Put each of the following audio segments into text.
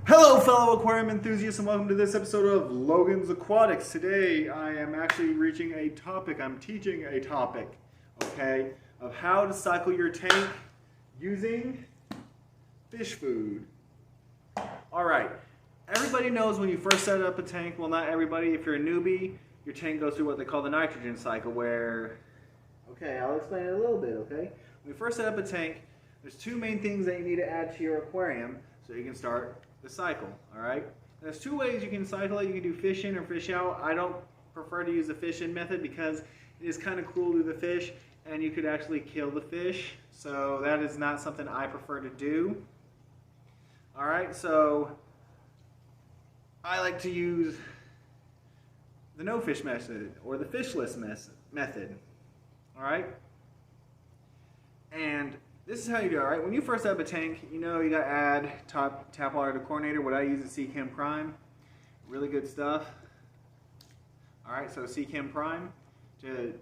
Hello fellow aquarium enthusiasts and welcome to this episode of Logan's Aquatics. Today I am actually reaching a topic, I'm teaching a topic, okay, of how to cycle your tank using fish food. Alright, everybody knows when you first set up a tank, well not everybody, if you're a newbie, your tank goes through what they call the nitrogen cycle where, okay, I'll explain it a little bit, okay? When you first set up a tank, there's two main things that you need to add to your aquarium so you can start the cycle, all right? There's two ways you can cycle it. You can do fish in or fish out. I don't prefer to use the fish in method because it is kind of cruel to the fish and you could actually kill the fish. So that is not something I prefer to do. All right, so I like to use the no fish method or the fishless method, all right? And this is how you do it, all right? When you first set up a tank, you know you gotta add tap water to chlorinator. What I use is Chem Prime. Really good stuff. All right, so Chem Prime to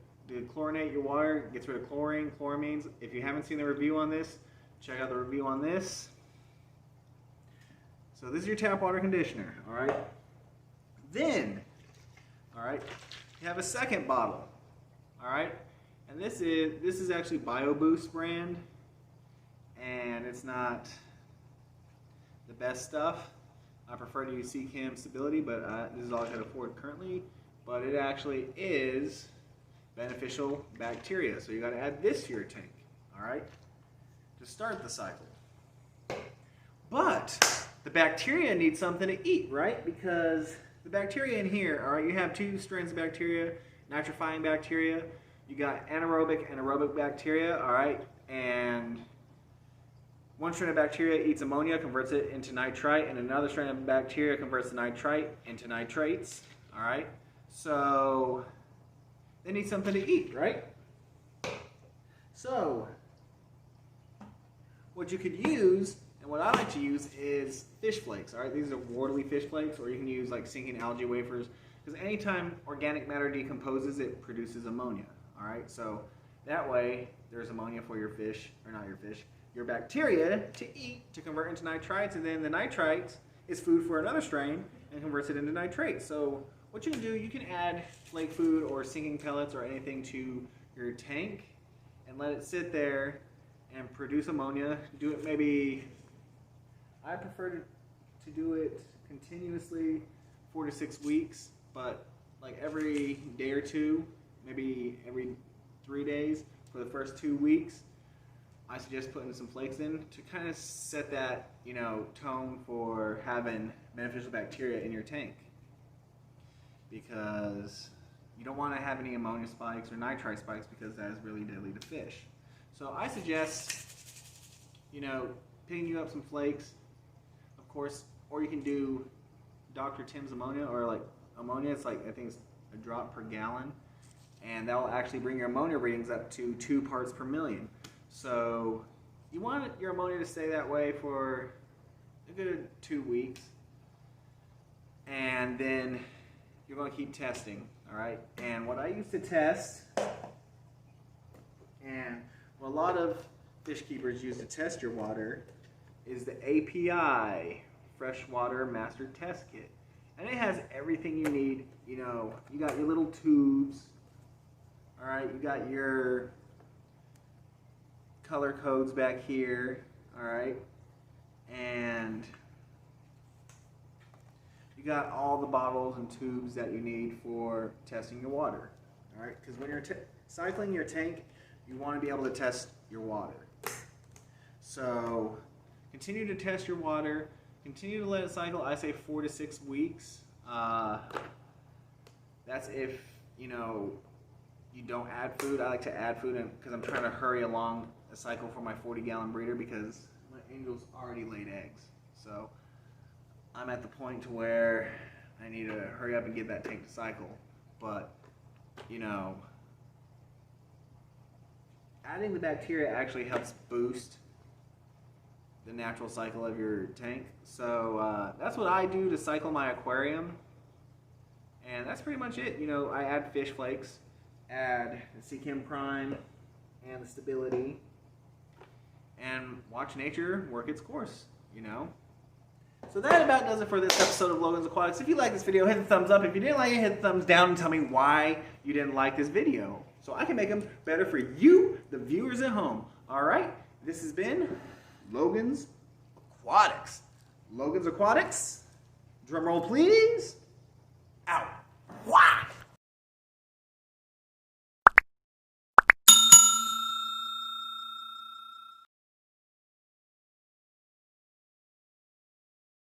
chlorinate your water, gets rid of chlorine, chloramines. If you haven't seen the review on this, check out the review on this. So this is your tap water conditioner, all right? Then, all right, you have a second bottle, all right? And this is actually BioBoost brand. And it's not the best stuff. I prefer to use Chem Stability, but this is all I can afford currently. But it actually is beneficial bacteria, so you got to add this to your tank, all right, to start the cycle. But the bacteria need something to eat, right? Because the bacteria in here, all right, you have two strains of bacteria, nitrifying bacteria. You got anaerobic and aerobic bacteria, all right, and one strain of bacteria eats ammonia, converts it into nitrite, and another strain of bacteria converts the nitrite into nitrates. All right, so they need something to eat, right? So what you could use, and what I like to use, is fish flakes. All right, these are Wortley fish flakes, or you can use like sinking algae wafers, because anytime organic matter decomposes, it produces ammonia. All right, so that way there's ammonia for your fish, or not your fish, your bacteria to eat, to convert into nitrites, and then the nitrites is food for another strain and converts it into nitrates. So what you can do, you can add flake food or sinking pellets or anything to your tank and let it sit there and produce ammonia. Do it maybe, I prefer to do it continuously 4 to 6 weeks, but like every day or two, maybe every 3 days for the first 2 weeks. I suggest putting some flakes in to kind of set that, tone for having beneficial bacteria in your tank. Because you don't want to have any ammonia spikes or nitrite spikes because that is really deadly to fish. So I suggest, picking you up some flakes, of course, or you can do Dr. Tim's ammonia, or like ammonia, it's like, I think it's a drop per gallon. And that will actually bring your ammonia readings up to 2 parts per million. So you want your ammonia to stay that way for a good 2 weeks. And then you're going to keep testing, all right? And what I used to test, and what a lot of fish keepers use to test your water, is the API Freshwater Master Test Kit. And it has everything you need. You got your little tubes, all right? You got your color codes back here, all right, and you got all the bottles and tubes that you need for testing your water, all right, because when you're cycling your tank, you want to be able to test your water. So continue to test your water, continue to let it cycle. I say 4 to 6 weeks. That's if you don't add food. I like to add food because I'm trying to hurry along a cycle for my 40-gallon breeder because my angel's already laid eggs. So I'm at the point to where I need to hurry up and get that tank to cycle. But, adding the bacteria actually helps boost the natural cycle of your tank. So that's what I do to cycle my aquarium. And that's pretty much it. I add fish flakes, add the Chem Prime and the Stability, and watch nature work its course, So that about does it for this episode of Logan's Aquatics. If you like this video, hit the thumbs up. If you didn't like it, hit the thumbs down and tell me why you didn't like this video, so I can make them better for you, the viewers at home. All right, this has been Logan's Aquatics. Logan's Aquatics, drum roll please.